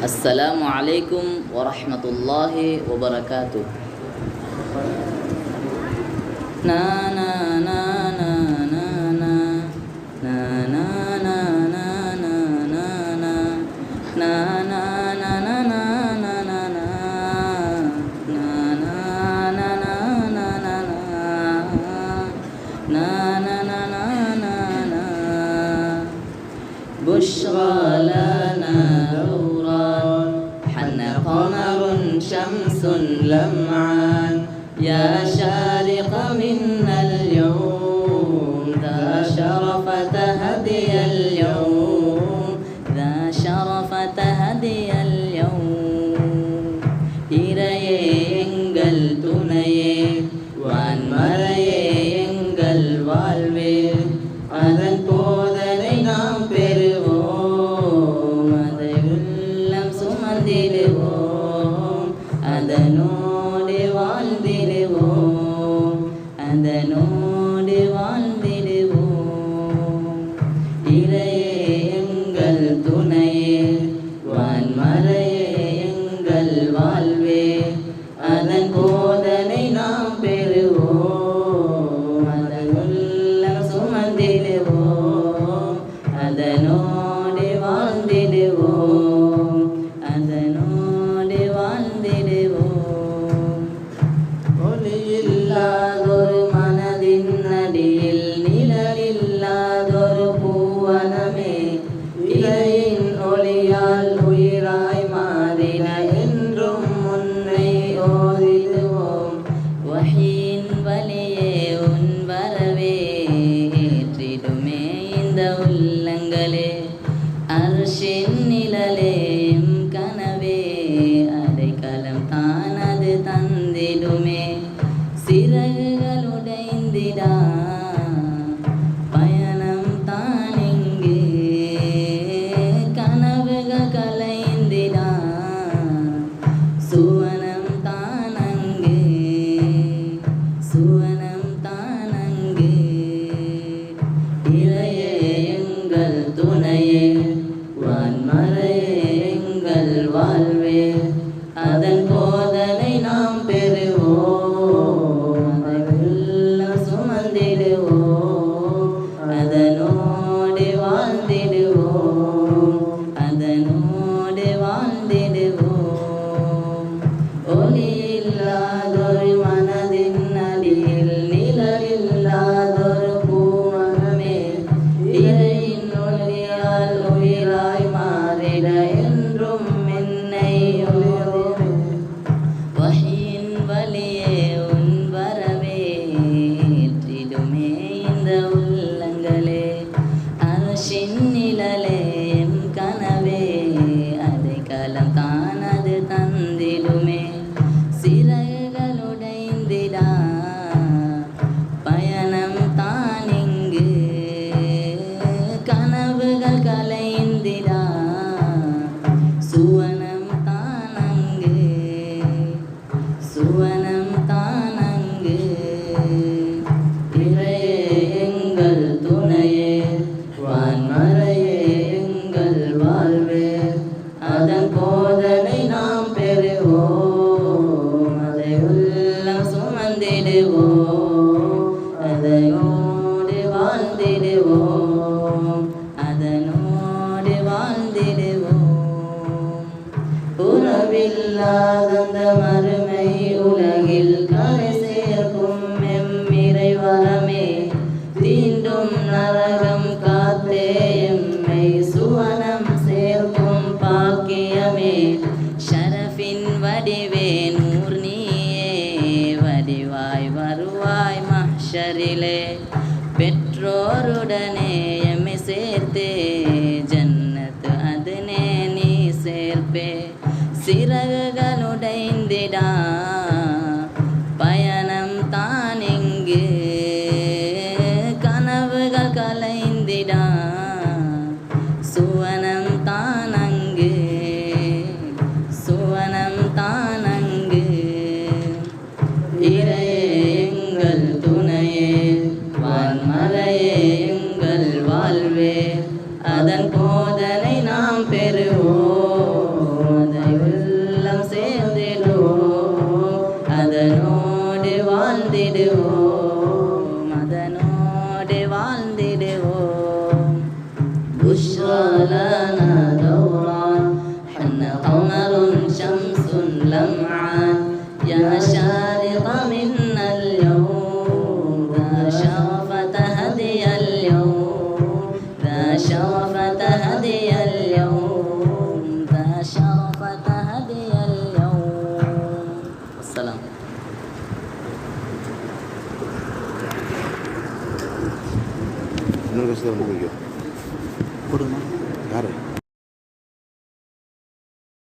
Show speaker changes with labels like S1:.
S1: السلام عليكم ورحمة الله وبركاته. نا نا نا نا نا نا نا نا نا نا نا نا نا نا نا نا نا نا نا بشرى لنا دوران حن قمر شمس لمعان يا شارق منا اليوم ذا شرف تهدي اليوم ذا شرف تهدي اليوم இறையே எங்கள் துணையே வான்மறையே எங்கள் வாழ்வே அதன் போதனை நாம் பெறுவோம் அதை உள்ளம் சுமந்திடுவோம் அதனோடு வாழ்ந்திடுவோம் அதனோடு வாழ்ந்திடுவோம் இறையே எங்கள் துணையே வான்மறையே எங்கள் வாழ்வே அதன் போதனை நாம் பெறுவோம் அதன் உள்ளம் சுமந்திடுவோம் அதனோடு வாழ்ந்திடுவோம் அதனோடு வாழ்ந்திடுவோம் ஒளியில்லாதொரு மனதின் அடியில் நிழலில்லாதொரு பூவனமே இறையின் ஒளியால் உயிராய் மாறின என்றும் முன்னை ஓதிடுவோம் வஹீயின் வழியே உன் வரவே ஏற்றிடுமே இந்த உள்ளங்களே அர்ஷின் நிழலே எம் கனவே அடைக்கலம் தானது தந்திடுமே சிறகுகள் உடைந்திடா பயணம் தானிங்கு கனவுகள் கலைந்திடா சுவனம் தானங்கு சுவனம் தானங்கு இறையே எங்கள் துணையே வான்மறையே எங்கள் வாழ்வே அதன் போதனை நாம் பெறுவோம் அதெல்லாம் சுமந்திடுவோம் அதனோடு வாழ்ந்திடுவோம் அதனோடு வாழ்ந்திடுவோம் ஒளியில்லாதொரு மனதின் அடியில் நிழலில்லாதொரு பூவனமே இறையின் ஒளியால் உயிராய் மாறிட என்றும் என்னை ஒளிரும் வஹீயின் வழியே உன் வரவே ஏற்றிடுமே இந்த உள்ளங்களே அர்ஷின் நிழலே எம் கனவே அடைக்கலம் தானது தந்திடுமே சிறகுகள் உடைந்திடா பயணம் தானிங்கு கனவுகள் கலைந்திடா சுவனம் தானங்கு சுவனம் தானங்கு இறையே எங்கள் துணையே வான்மறையே எங்கள் வாழ்வே அதன் போதனை நாம் பெறுவோம் அதை உள்ளம் சுமந்திடுவோம் அதனோடு வாழ்ந்திடுவோம் அதனோடு வாழ்ந்திடுவோம் உறவில்லாத மறுமை உலகில் கரை சேர்க்கும் எம்மிறை வரமே தீண்டும் நரகம் காத்தே எம்மை சுவனம் சேர்க்கும் பாக்கியமே ஷரஃபின் வடிவே நூர் நீயே வடிவாய் வருவாய் மஹ்ஷரிலே பெற்றோருடனே எம்மை சேர்த்தே ஜன்னத் அதனே நீ சேர்ப்பே சிறகுகள் உடைந்திடா பயணம் தானிங்கு கனவுகள் கலைந்திடா சுவனம் தானங்கு சுவனம் தானங்கு இறையே எங்கள் துணையே வான்மறையே எங்கள் வாழ்வே அதன் போதனை நாம் பெறுவோம் செய்வோம் அதனோடு வாழ்ந்திடுவோம் بشرى لنا دوران حن قمر شمس لمعان يا شارق منا اليوم ذا شرفة هدي اليوم ذا شرفة هدي اليوم ذا شرفة هدي اليوم السلام
S2: இன்னொரு கஷ்டம் கொடுங்க